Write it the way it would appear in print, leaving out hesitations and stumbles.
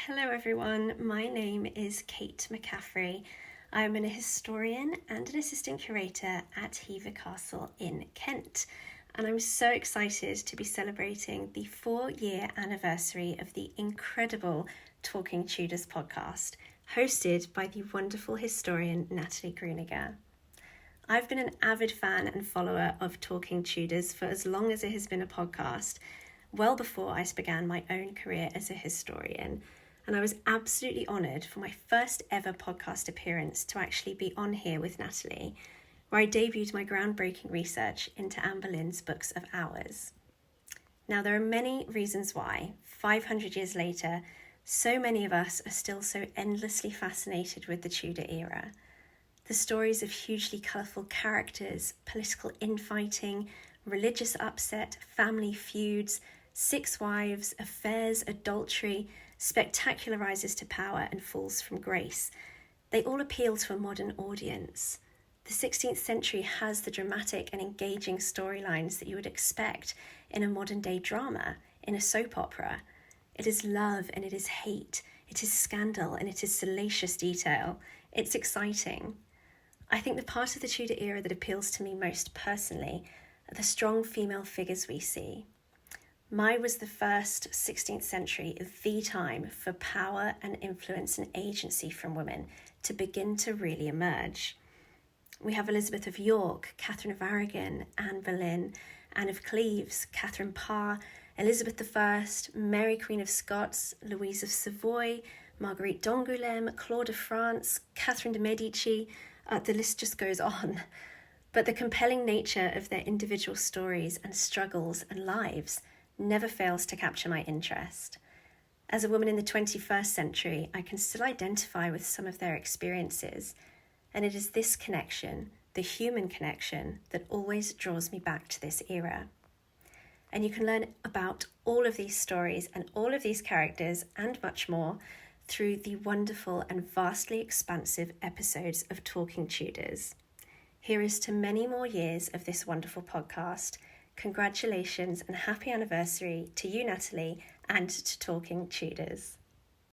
Hello everyone, my name is Kate McCaffrey. I'm an historian and an assistant curator at Hever Castle in Kent, and I'm so excited to be celebrating the 4-year anniversary of the incredible Talking Tudors podcast, hosted by the wonderful historian Natalie Grueniger. I've been an avid fan and follower of Talking Tudors for as long as it has been a podcast, well before I began my own career as a historian. And I was absolutely honoured for my first ever podcast appearance to actually be on here with Natalie, where I debuted my groundbreaking research into Anne Boleyn's Books of Hours. Now, there are many reasons why, 500 years later, so many of us are still so endlessly fascinated with the Tudor era. The stories of hugely colourful characters, political infighting, religious upset, family feuds, 6 wives, affairs, adultery, spectacular rises to power and falls from grace. They all appeal to a modern audience. The 16th century has the dramatic and engaging storylines that you would expect in a modern-day drama, in a soap opera. It is love and it is hate. It is scandal and it is salacious detail. It's exciting. I think the part of the Tudor era that appeals to me most personally are the strong female figures we see. Mine was the first 16th century, the time for power and influence and agency from women to begin to really emerge. We have Elizabeth of York, Catherine of Aragon, Anne Boleyn, Anne of Cleves, Catherine Parr, Elizabeth I, Mary Queen of Scots, Louise of Savoy, Marguerite d'Angoulême, Claude of France, Catherine de' Medici, the list just goes on. But the compelling nature of their individual stories and struggles and lives never fails to capture my interest. As a woman in the 21st century, I can still identify with some of their experiences, and it is this connection, the human connection, that always draws me back to this era. And you can learn about all of these stories and all of these characters and much more through the wonderful and vastly expansive episodes of Talking Tudors. Here is to many more years of this wonderful podcast. Congratulations and happy anniversary to you, Natalie, and to Talking Tudors.